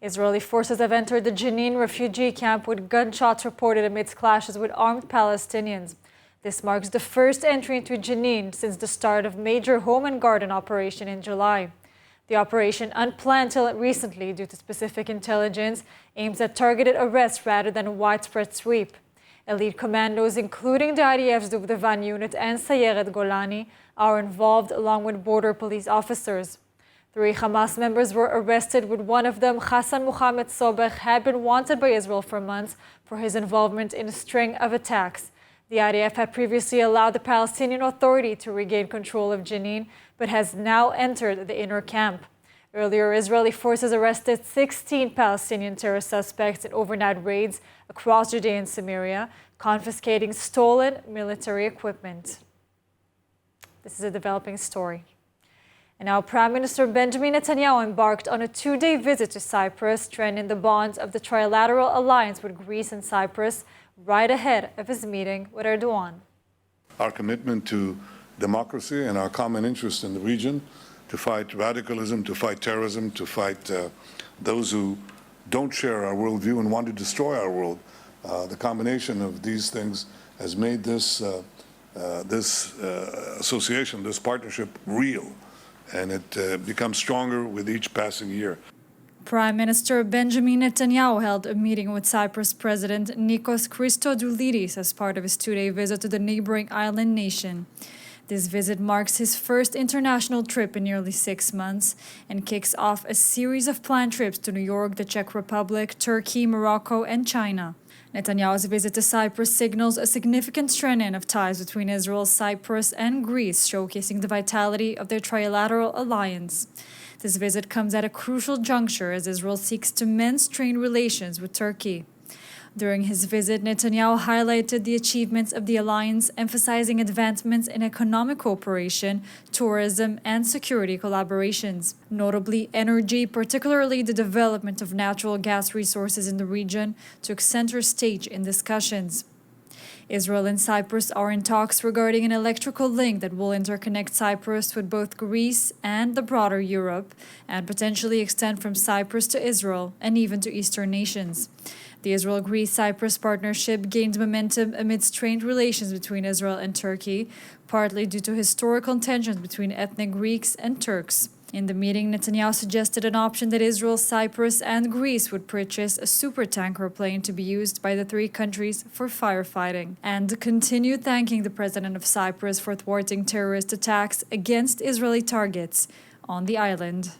Israeli forces have entered the Jenin refugee camp with gunshots reported amidst clashes with armed Palestinians. This marks the first entry into Jenin since the start of major home and garden operation in July. The operation, unplanned till recently due to specific intelligence, aims at targeted arrests rather than a widespread sweep. Elite commandos, including the IDF's Duvdevan unit and Sayeret Golani, are involved along with border police officers. 3 Hamas members were arrested, with one of them, Hassan Mohammed Sobech, had been wanted by Israel for months for his involvement in a string of attacks. The IDF had previously allowed the Palestinian Authority to regain control of Jenin, but has now entered the inner camp. Earlier, Israeli forces arrested 16 Palestinian terrorist suspects in overnight raids across Judea and Samaria, confiscating stolen military equipment. This is a developing story. And now Prime Minister Benjamin Netanyahu embarked on a 2-day visit to Cyprus, strengthening the bonds of the trilateral alliance with Greece and Cyprus, right ahead of his meeting with Erdogan. Our commitment to democracy and our common interest in the region, to fight radicalism, to fight terrorism, to fight those who don't share our worldview and want to destroy our world. The combination of these things has made this association, this partnership, real, and it becomes stronger with each passing year. Prime Minister Benjamin Netanyahu held a meeting with Cyprus President Nikos Christodoulidis as part of his 2-day visit to the neighboring island nation. This visit marks his first international trip in nearly 6 months and kicks off a series of planned trips to New York, the Czech Republic, Turkey, Morocco, and China. Netanyahu's visit to Cyprus signals a significant strengthening of ties between Israel, Cyprus, and Greece, showcasing the vitality of their trilateral alliance. This visit comes at a crucial juncture as Israel seeks to mend strained relations with Turkey. During his visit, Netanyahu highlighted the achievements of the alliance, emphasizing advancements in economic cooperation, tourism, and security collaborations. Notably, energy, particularly the development of natural gas resources in the region, took center stage in discussions. Israel and Cyprus are in talks regarding an electrical link that will interconnect Cyprus with both Greece and the broader Europe, and potentially extend from Cyprus to Israel and even to Eastern nations. The Israel-Greece-Cyprus partnership gained momentum amid strained relations between Israel and Turkey, partly due to historical tensions between ethnic Greeks and Turks. In the meeting, Netanyahu suggested an option that Israel, Cyprus, and Greece would purchase a supertanker plane to be used by the 3 countries for firefighting, and continued thanking the president of Cyprus for thwarting terrorist attacks against Israeli targets on the island.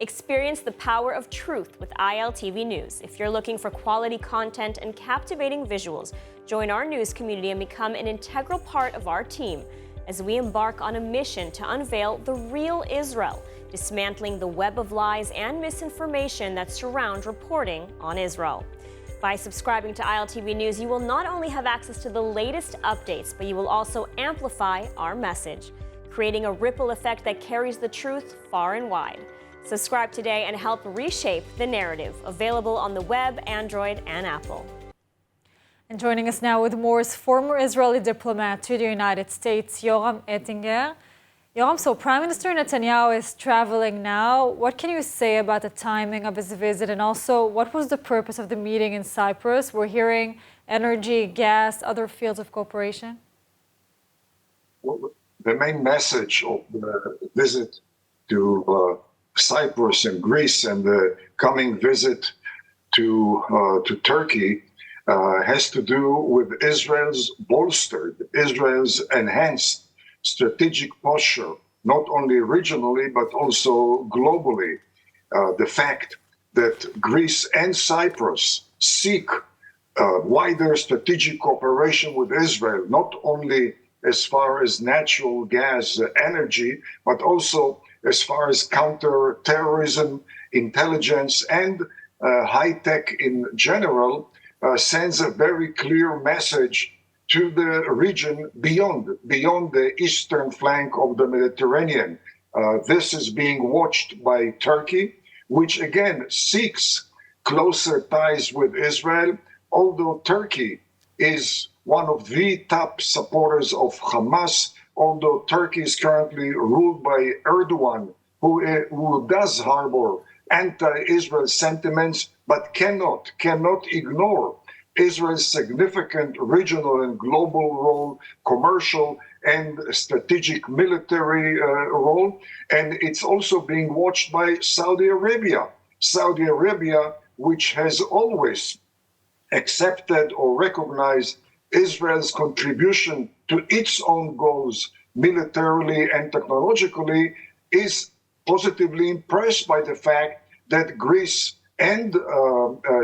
Experience the power of truth with ILTV News. If you're looking for quality content and captivating visuals, join our news community and become an integral part of our team as we embark on a mission to unveil the real Israel, dismantling the web of lies and misinformation that surround reporting on Israel. By subscribing to ILTV News, you will not only have access to the latest updates, but you will also amplify our message, creating a ripple effect that carries the truth far and wide. Subscribe today and help reshape the narrative. Available on the web, Android, and Apple. And joining us now with more is former Israeli diplomat to the United States, Johann Ettinger. Johann, so Prime Minister Netanyahu is traveling now. What can you say about the timing of his visit, and also what was the purpose of the meeting in Cyprus? We're hearing energy, gas, other fields of cooperation. Well, the main message of the visit to Cyprus and Greece and the coming visit to Turkey has to do with Israel's enhanced strategic posture, not only regionally but also globally. The fact that Greece and Cyprus seek wider strategic cooperation with Israel, not only as far as natural gas energy, but also as far as counter-terrorism, intelligence, and high-tech in general, sends a very clear message to the region beyond the eastern flank of the Mediterranean. This is being watched by Turkey, which again seeks closer ties with Israel, although Turkey is one of the top supporters of Hamas, although Turkey is currently ruled by Erdogan, who does harbor anti-Israel sentiments, but cannot ignore Israel's significant regional and global role, commercial and strategic military role. And it's also being watched by Saudi Arabia. Saudi Arabia, which has always accepted or recognized Israel's contribution to its own goals militarily and technologically, is positively impressed by the fact that Greece and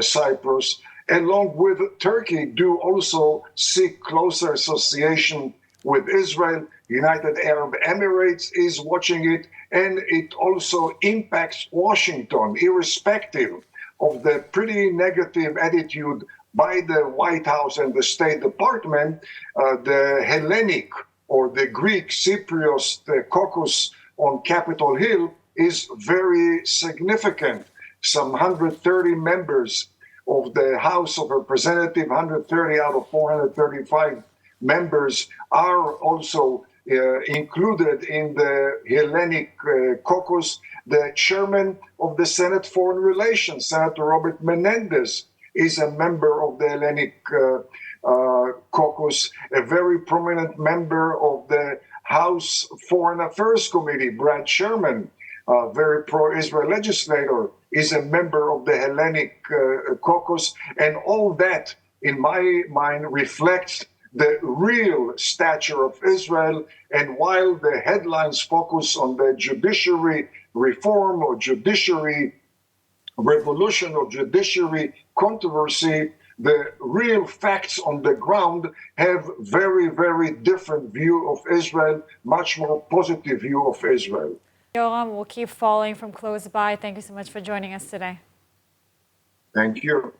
Cyprus, along with Turkey, do also seek closer association with Israel. United Arab Emirates is watching it, and it also impacts Washington, irrespective of the pretty negative attitude by the White House and the State Department. The Hellenic or the Greek Cyprus caucus on Capitol Hill is very significant. Some 130 members of the House of Representatives, 130 out of 435 members, are also included in the Hellenic caucus. The chairman of the Senate Foreign Relations, Senator Robert Menendez, is a member of the Hellenic caucus. A very prominent member of the House Foreign Affairs Committee, Brad Sherman, a very pro-Israel legislator, is a member of the Hellenic caucus. And all that, in my mind, reflects the real stature of Israel. And while the headlines focus on the judiciary reform or judiciary revolution or judiciary controversy, the real facts on the ground have very, very different view of Israel, much more positive view of Israel. Yoram, we'll keep following from close by. Thank you so much for joining us today. Thank you.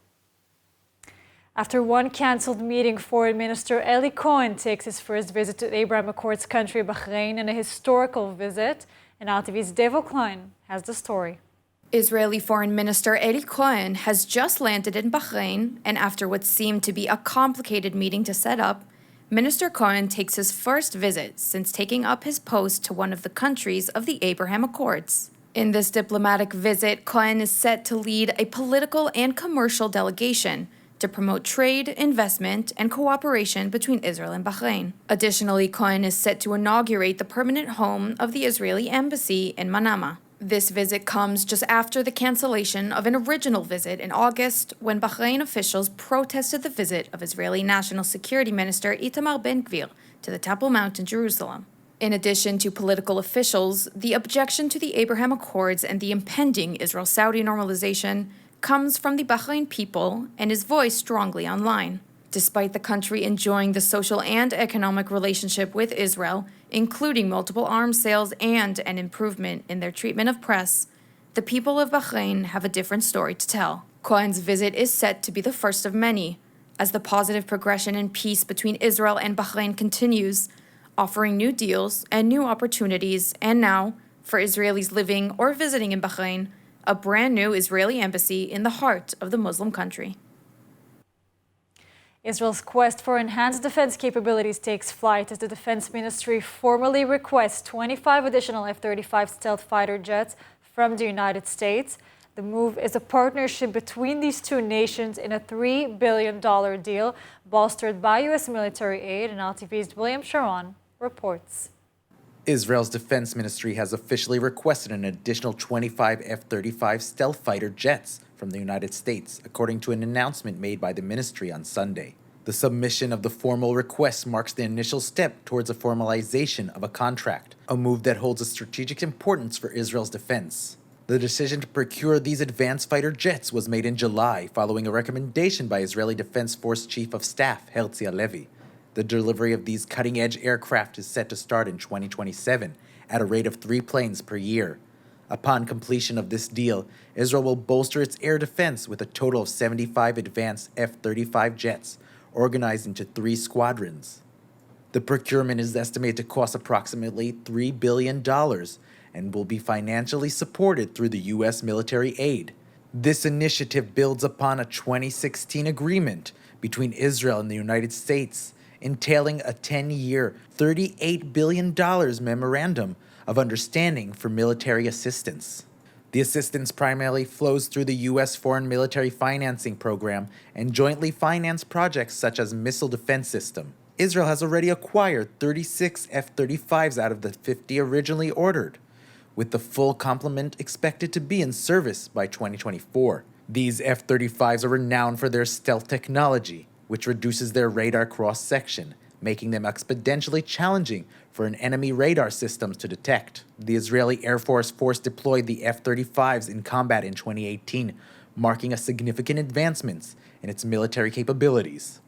After one cancelled meeting, Foreign Minister Eli Cohen takes his first visit to the Abraham Accords country, Bahrain, in a historical visit. And ILTV's Devo Klein has the story. Israeli Foreign Minister Eli Cohen has just landed in Bahrain, and after what seemed to be a complicated meeting to set up, Minister Cohen takes his first visit since taking up his post to one of the countries of the Abraham Accords. In this diplomatic visit, Cohen is set to lead a political and commercial delegation to promote trade, investment, and cooperation between Israel and Bahrain. Additionally, Cohen is set to inaugurate the permanent home of the Israeli embassy in Manama. This visit comes just after the cancellation of an original visit in August, when Bahrain officials protested the visit of Israeli National Security Minister Itamar Ben-Gvir to the Temple Mount in Jerusalem. In addition to political officials, the objection to the Abraham Accords and the impending Israel-Saudi normalization comes from the Bahrain people and is voiced strongly online. Despite the country enjoying the social and economic relationship with Israel, including multiple arms sales and an improvement in their treatment of press, the people of Bahrain have a different story to tell. Cohen's visit is set to be the first of many, as the positive progression in peace between Israel and Bahrain continues, offering new deals and new opportunities, and now, for Israelis living or visiting in Bahrain, a brand new Israeli embassy in the heart of the Muslim country. Israel's quest for enhanced defense capabilities takes flight as the Defense Ministry formally requests 25 additional F-35 stealth fighter jets from the United States. The move is a partnership between these two nations in a $3 billion deal bolstered by U.S. military aid, and ILTV's William Sharon reports. Israel's defense ministry has officially requested an additional 25 F-35 stealth fighter jets from the United States, according to an announcement made by the ministry on Sunday. The submission of the formal request marks the initial step towards a formalization of a contract, a move that holds a strategic importance for Israel's defense. The decision to procure these advanced fighter jets was made in July, following a recommendation by Israeli Defense Force Chief of Staff Herzi Halevi. The delivery of these cutting-edge aircraft is set to start in 2027 at a rate of 3 planes per year. Upon completion of this deal, Israel will bolster its air defense with a total of 75 advanced F-35 jets, organized into 3 squadrons. The procurement is estimated to cost approximately $3 billion and will be financially supported through the U.S. military aid. This initiative builds upon a 2016 agreement between Israel and the United States, entailing a 10-year, $38 billion memorandum of understanding for military assistance. The assistance primarily flows through the U.S. Foreign Military Financing Program and jointly financed projects such as Missile Defense System. Israel has already acquired 36 F-35s out of the 50 originally ordered, with the full complement expected to be in service by 2024. These F-35s are renowned for their stealth technology, which reduces their radar cross-section, making them exponentially challenging for an enemy radar systems to detect. The Israeli Air Force deployed the F-35s in combat in 2018, marking a significant advancement in its military capabilities.